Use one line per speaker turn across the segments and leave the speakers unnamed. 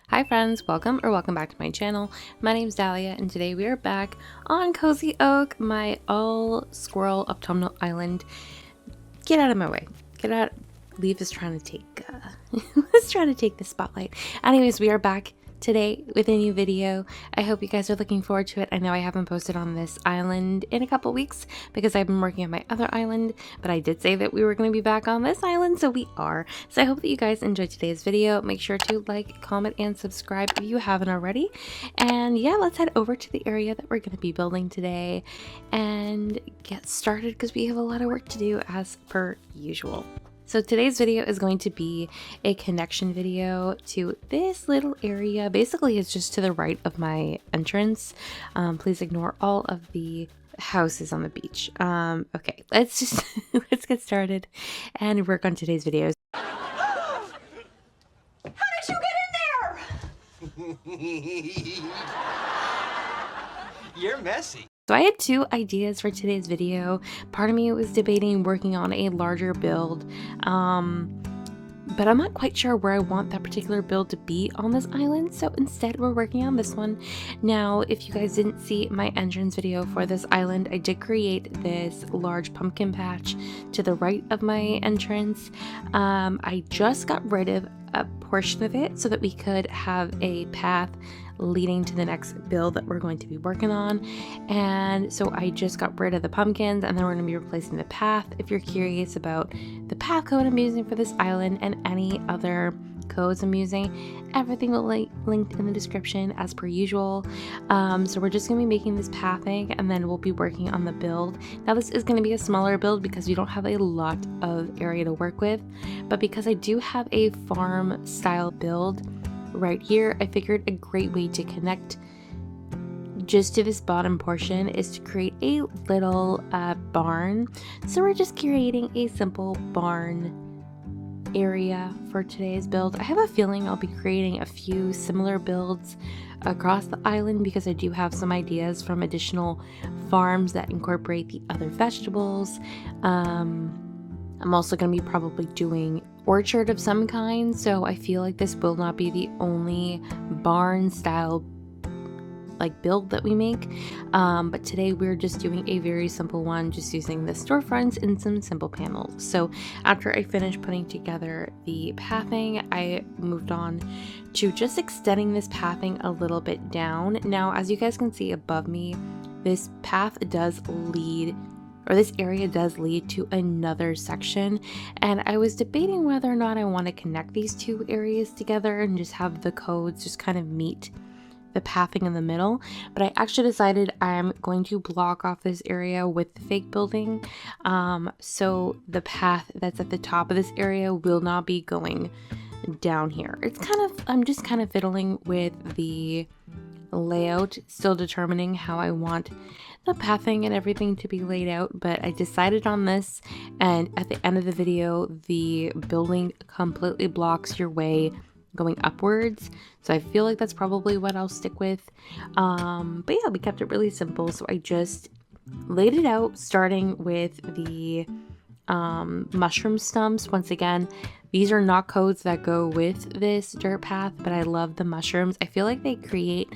Hi friends, welcome back to my channel. My name's Dahlia and today we are back on Cozy Oak, my all squirrel autumnal island. Get out of my way. Get out. Leaf is trying to take the spotlight. Anyways, we are back today with a new video. I hope you guys are looking forward to it. I know I haven't posted on this island in a couple weeks because I've been working on my other island, but I did say that we were going to be back on this island, so we are. So I hope that you guys enjoyed today's video. Make sure to like, comment, and subscribe if you haven't already. And yeah, let's head over to the area that we're going to be building today and get started because we have a lot of work to do as per usual. So today's video is going to be a connection video to this little area. Basically, it's just to the right of my entrance. Please ignore all of the houses on the beach. Okay, let's get started and work on today's videos.
How did you get in there?
You're messy.
So I had two ideas for today's video. Part of me was debating working on a larger build, but I'm not quite sure where I want that particular build to be on this island, so instead we're working on this one. Now, if you guys didn't see my entrance video for this island, I did create this large pumpkin patch to the right of my entrance. I just got rid of a portion of it so that we could have a path leading to the next build that we're going to be working on. And so I just got rid of the pumpkins and then we're going to be replacing the path. If you're curious about the path code I'm using for this island and any other codes I'm using, everything will be linked in the description as per usual. So we're just going to be making this pathing and then we'll be working on the build. Now this is going to be a smaller build because we don't have a lot of area to work with, but because I do have a farm style build right here, I figured a great way to connect just to this bottom portion is to create a little barn. So we're just creating a simple barn area for today's build. I have a feeling I'll be creating a few similar builds across the island because I do have some ideas from additional farms that incorporate the other vegetables. I'm also going to be probably doing orchard of some kind, so I feel like this will not be the only barn style build that we make, but today we're just doing a very simple one, just using the storefronts and some simple panels. So after I finished putting together the pathing, I moved on to just extending this pathing a little bit down. Now, as you guys can see above me, this path does lead, or this area does lead to another section, and I was debating whether or not I want to connect these two areas together and just have the codes just kind of meet the pathing in the middle, but I actually decided I'm going to block off this area with the fake building, so the path that's at the top of this area will not be going down here. I'm just kind of fiddling with the layout, still determining how I want the pathing and everything to be laid out, but I decided on this, and at the end of the video the building completely blocks your way going upwards, so I feel like that's probably what I'll stick with. But yeah, we kept it really simple, so I just laid it out starting with the mushroom stumps. Once again, these are not codes that go with this dirt path, but I love the mushrooms. I feel like they create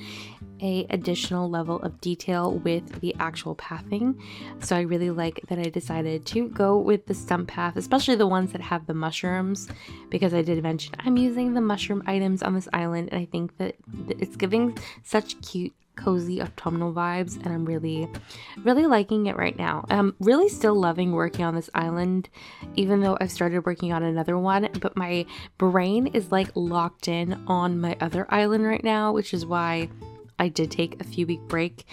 a additional level of detail with the actual pathing, so I really like that I decided to go with the stump path, especially the ones that have the mushrooms, because I did mention I'm using the mushroom items on this island, and I think that it's giving such cute cozy autumnal vibes, and I'm really liking it right now. I'm really still loving working on this island, even though I've started working on another one, but my brain is locked in on my other island right now, which is why I did take a few week break.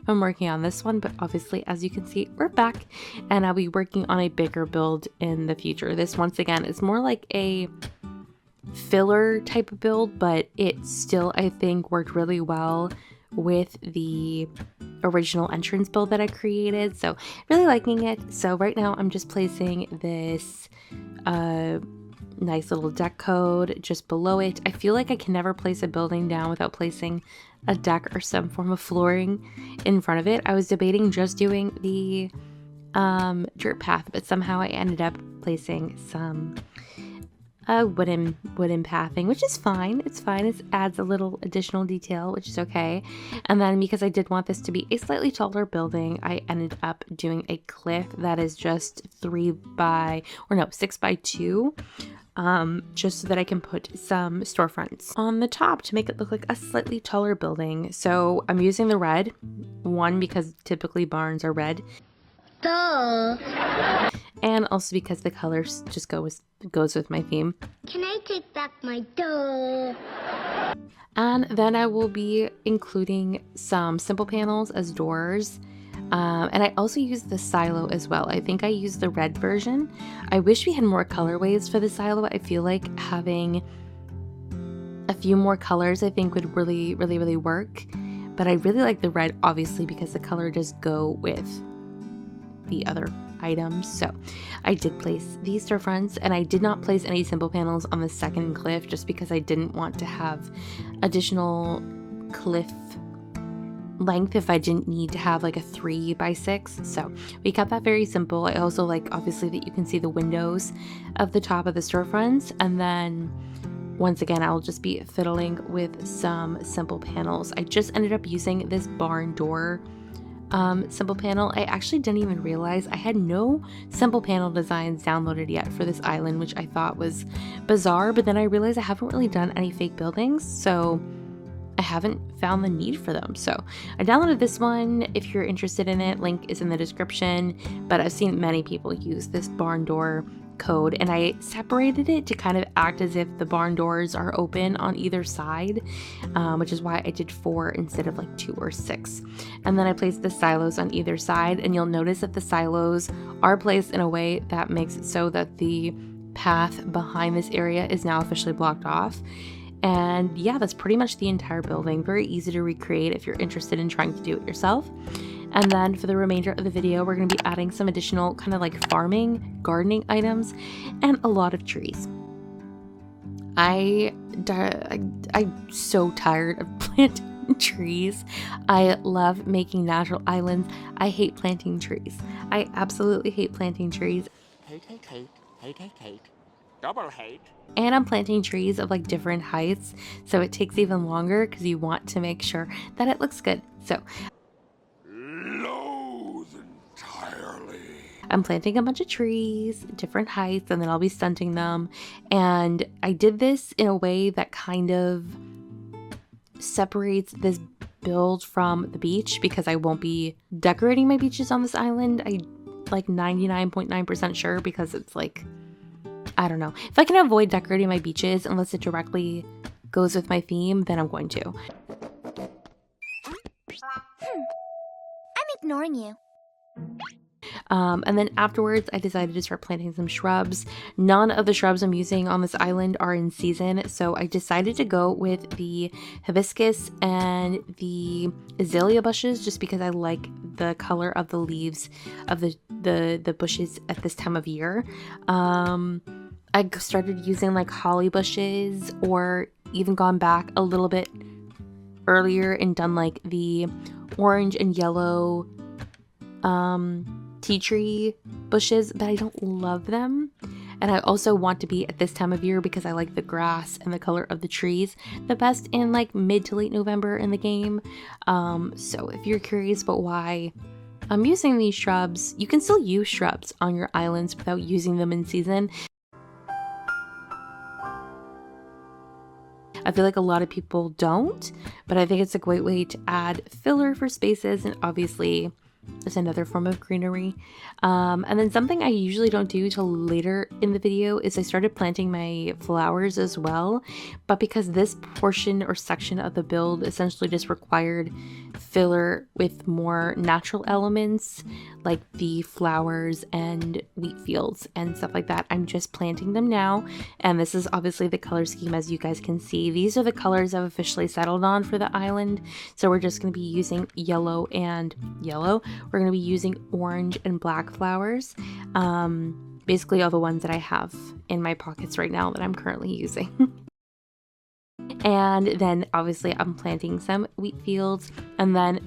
I'm working on this one, but obviously, as you can see, we're back, and I'll be working on a bigger build in the future. This, once again, is more like a filler type of build, but it still, I think, worked really well with the original entrance build that I created, so really liking it. So right now I'm just placing this nice little deck code just below it. I feel like I can never place a building down without placing a deck or some form of flooring in front of it. I was debating just doing the dirt path, but somehow I ended up placing some wooden pathing, which is fine. It's fine. It adds a little additional detail, which is okay. And then because I did want this to be a slightly taller building, I ended up doing a cliff that is just 6 by 2, just so that I can put some storefronts on the top to make it look like a slightly taller building. So I'm using the red one because typically barns are red.
Duh.
And also because the colors just goes with my theme.
Can I take back my duh?
And then I will be including some simple panels as doors. And I also use the silo as well. I think I used the red version. I wish we had more colorways for the silo. I feel like having a few more colors I think would really work. But I really like the red, obviously, because the color does go with the other items. So I did place these storefronts, and I did not place any simple panels on the second cliff just because I didn't want to have additional cliff length if I didn't need to have like a 3 by 6. So we kept that very simple. I also like, obviously, that you can see the windows of the top of the storefronts. And then once again, I'll just be fiddling with some simple panels. I just ended up using this barn door simple panel. I actually didn't even realize I had no simple panel designs downloaded yet for this island, which I thought was bizarre, but then I realized I haven't really done any fake buildings, so I haven't found the need for them. So I downloaded this one. If you're interested in it, link is in the description, but I've seen many people use this barn door code, and I separated it to kind of act as if the barn doors are open on either side, which is why I did 4 instead of like 2 or 6. And then I placed the silos on either side, and you'll notice that the silos are placed in a way that makes it so that the path behind this area is now officially blocked off. And yeah, that's pretty much the entire building. Very easy to recreate if you're interested in trying to do it yourself. And then for the remainder of the video, we're going to be adding some additional kind of like farming, gardening items, and a lot of trees. I'm so tired of planting trees. I love making natural islands. I hate planting trees. I absolutely hate planting trees.
Hate. Double hate.
And I'm planting trees of like different heights, so it takes even longer because you want to make sure that it looks good. So
Loathe entirely.
I'm planting a bunch of trees, different heights, and then I'll be stunting them. And I did this in a way that kind of separates this build from the beach because I won't be decorating my beaches on this island. I like 99.9% sure because it's like, I don't know. If I can avoid decorating my beaches unless it directly goes with my theme, then I'm going to.
I'm ignoring you.
And then afterwards, I decided to start planting some shrubs. None of the shrubs I'm using on this island are in season, so I decided to go with the hibiscus and the azalea bushes just because I like the color of the leaves of the bushes at this time of year. I started using like holly bushes, or even gone back a little bit earlier and done like the orange and yellow tea tree bushes, but I don't love them. And I also want to be at this time of year because I like the grass and the color of the trees the best in like mid to late November in the game. So if you're curious about why I'm using these shrubs, you can still use shrubs on your islands without using them in season. I feel like a lot of people don't, but I think it's a great way to add filler for spaces, and obviously there's another form of greenery. And then something I usually don't do till later in the video is I started planting my flowers as well, but because this portion or section of the build essentially just required filler with more natural elements like the flowers and wheat fields and stuff like that, I'm just planting them now. And this is obviously the color scheme, as you guys can see. These are the colors I've officially settled on for the island, so we're just going to be using yellow and yellow. We're going to be using orange and black flowers, basically all the ones that I have in my pockets right now that I'm currently using. And then obviously I'm planting some wheat fields, and then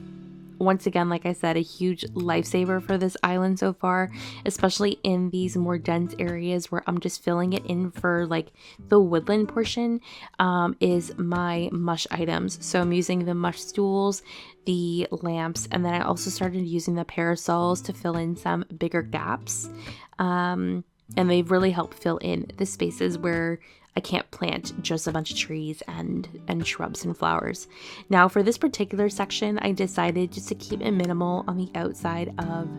once again, like I said, a huge lifesaver for this island so far, especially in these more dense areas where I'm just filling it in for like the woodland portion, is my mush items. So I'm using the mush stools, the lamps, and then I also started using the parasols to fill in some bigger gaps. And they've really helped fill in the spaces where I can't plant just a bunch of trees and shrubs and flowers. Now for this particular section, I decided just to keep it minimal on the outside of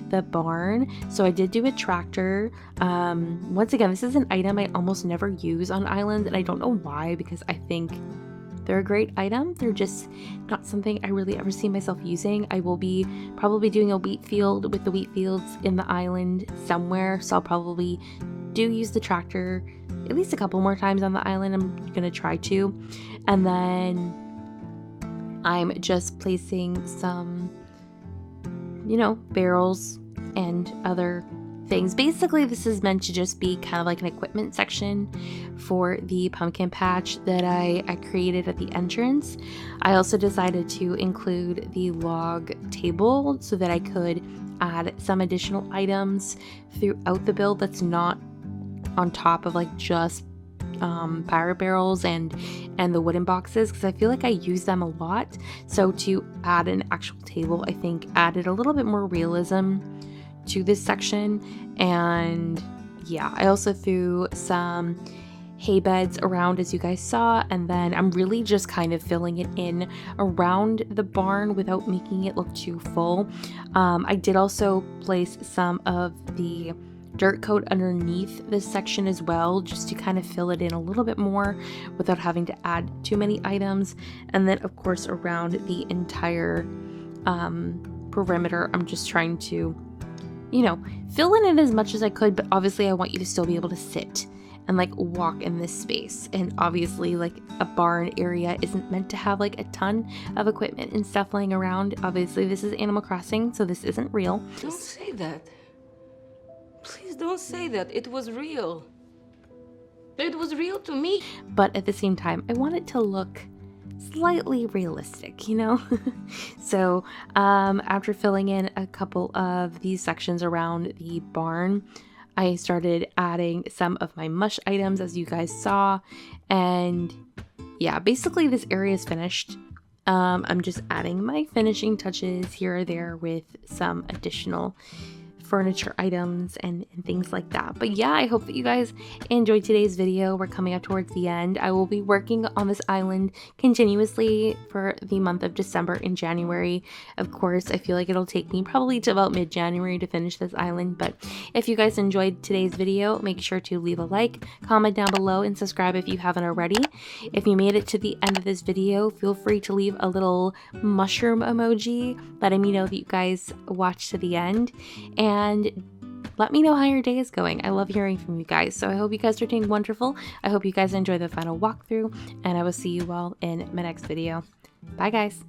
the barn. So I did do a tractor. Once again, this is an item I almost never use on islands, and I don't know why, because I think they're a great item. They're just not something I really ever see myself using. I will be probably doing a wheat field with the wheat fields in the island somewhere, so I'll probably do use the tractor at least a couple more times on the island. I'm gonna try to. And then I'm just placing some, you know, barrels and other things. Basically, this is meant to just be kind of like an equipment section for the pumpkin patch that I created at the entrance. I also decided to include the log table so that I could add some additional items throughout the build that's not on top of like just pirate barrels and the wooden boxes, because I feel like I use them a lot. So to add an actual table, I think added a little bit more realism to this section. And yeah, I also threw some hay beds around, as you guys saw, and then I'm really just kind of filling it in around the barn without making it look too full. I did also place some of the dirt coat underneath this section as well, just to kind of fill it in a little bit more without having to add too many items. And then of course around the entire perimeter, I'm just trying to, you know, fill in it as much as I could, but obviously I want you to still be able to sit and like walk in this space. And obviously like a barn area isn't meant to have like a ton of equipment and stuff laying around. Obviously this is Animal Crossing, so this isn't real.
Don't say that. Please don't say that. It was real. It was real to me.
But at the same time, I want it to look slightly realistic, you know? So after filling in a couple of these sections around the barn, I started adding some of my mush items, as you guys saw. And yeah, basically this area is finished. I'm just adding my finishing touches here or there with some additional furniture items and things like that. But yeah, I hope that you guys enjoyed today's video. We're coming up towards the end. I will be working on this island continuously for the month of December and January. Of course, I feel like it'll take me probably to about mid-January to finish this island, but if you guys enjoyed today's video, make sure to leave a like, comment down below, and subscribe if you haven't already. If you made it to the end of this video, feel free to leave a little mushroom emoji letting me know that you guys watched to the end, and let me know how your day is going. I love hearing from you guys. So I hope you guys are doing wonderful. I hope you guys enjoy the final walkthrough, and I will see you all in my next video. Bye guys.